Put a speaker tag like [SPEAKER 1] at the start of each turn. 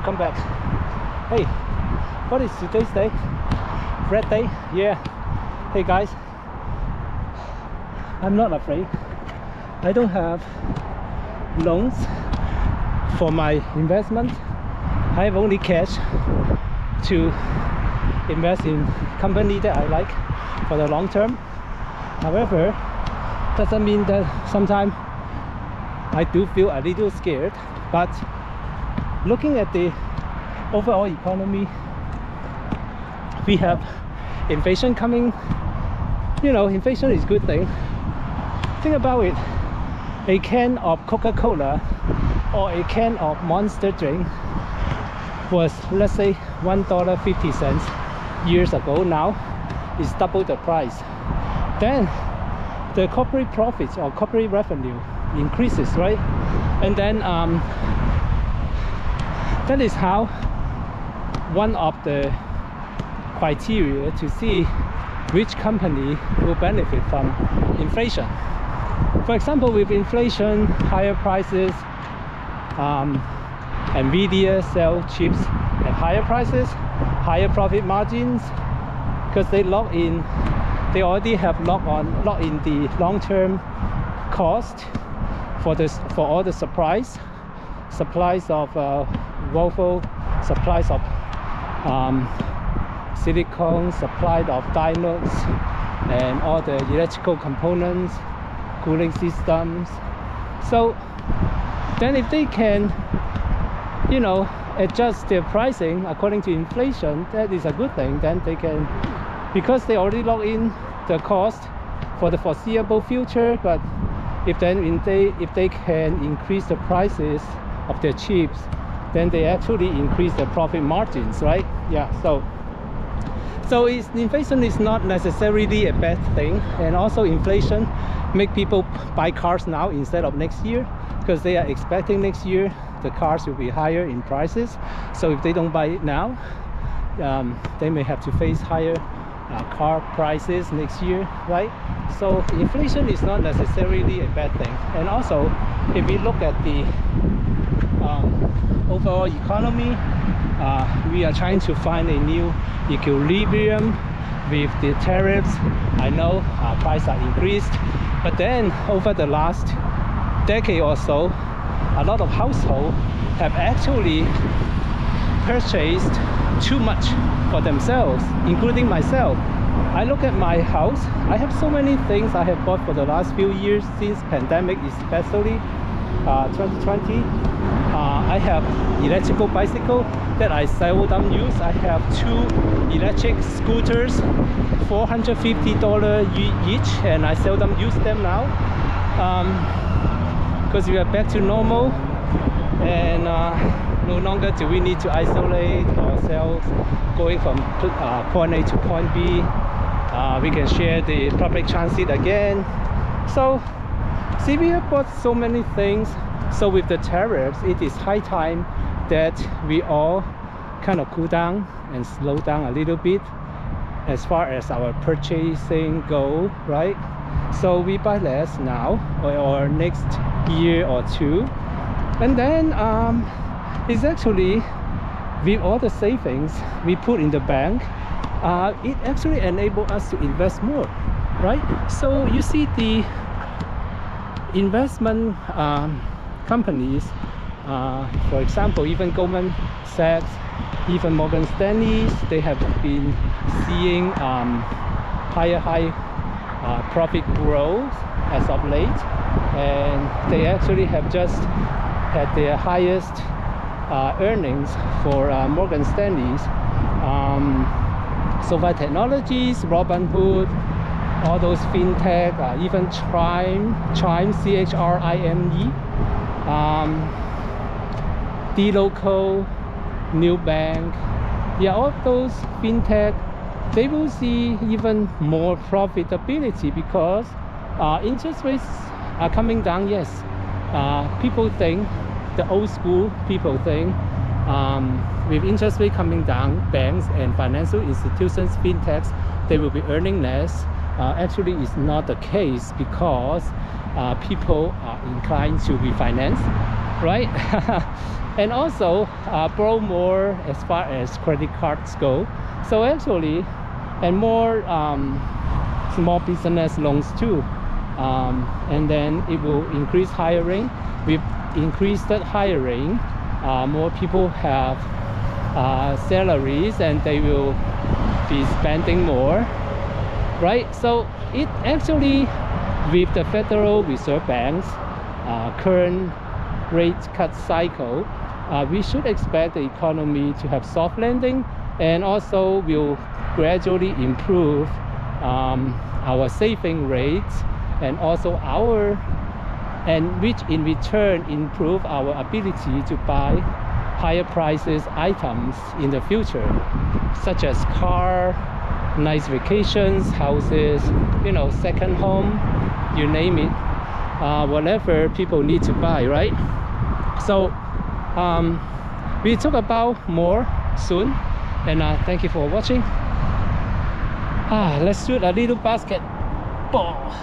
[SPEAKER 1] welcome back. Hey, what is today's day? Red day? Yeah. Hey guys, I'm not afraid. I don't have loans for my investment. I have only cash to invest in company that I like for the long term. However, doesn't mean that sometimes I do feel a little scared, but looking at the overall economy, we have inflation coming. You know, inflation is a good thing. Think about it. A can of Coca-Cola or a can of Monster drink was, let's say, $1.50 years ago. Now it's double the price. Then the corporate profits or corporate revenue increases, right? And then that is how one of the criteria to see which company will benefit from inflation. For example, with inflation, higher prices, Nvidia sell chips at higher prices, higher profit margins, because they already have locked in the long-term cost for all the supplies of Volvo, supplies of silicon, supply of diodes, and all the electrical components, cooling systems. So then if they can, you know, adjust their pricing according to inflation, that is a good thing. Then they can, because they already lock in the cost for the foreseeable future. But if they can increase the prices of their chips, then they actually increase the profit margins, right? Yeah. So inflation is not necessarily a bad thing, and also inflation make people buy cars now instead of next year, because they are expecting next year the cars will be higher in prices. So if they don't buy it now, they may have to face higher car prices next year, right? So inflation is not necessarily a bad thing. And also, if we look at the overall economy, we are trying to find a new equilibrium with the tariffs. I know prices are increased, but then over the last decade or so, a lot of households have actually purchased too much for themselves, including myself. I look at my house, I have so many things I have bought for the last few years since pandemic, especially 2020. I have electrical bicycle that I seldom use. I have 2 electric scooters, $450 each, and I seldom use them now because we are back to normal, and no longer do we need to isolate ourselves going from point A to point B. We can share the public transit again. So see, we have bought so many things. So with the tariffs, it is high time that we all kind of cool down and slow down a little bit as far as our purchasing go, right? So we buy less now or next year or two. And then it's actually, with all the savings we put in the bank, it actually enables us to invest more, right? So you see the investment companies, for example, even Goldman Sachs, even Morgan Stanley, they have been seeing high profit growth as of late, and they actually have just had their highest earnings for Morgan Stanley's, SoFi Technologies, Robinhood, all those fintech, even Chime, CHRIME, dLocal, Nubank, yeah, all those fintech, they will see even more profitability because interest rates are coming down. Yes, people think, the old school people think, with interest rate coming down, banks and financial institutions, fintechs, they will be earning less. Actually, it's not the case because people are inclined to refinance, right? and also borrow more as far as credit cards go. So actually, and more small business loans too. And then it will increase hiring. With increased hiring, more people have salaries, and they will be spending more, right? So it actually, with the Federal Reserve Bank's current rate cut cycle, we should expect the economy to have soft landing, and also will gradually improve our saving rates, and also which in return improve our ability to buy higher prices items in the future, such as car, nice vacations, houses, you know, second home, you name it, whatever people need to buy, right? So we talk about more soon, and thank you for watching. Let's shoot a little basketball.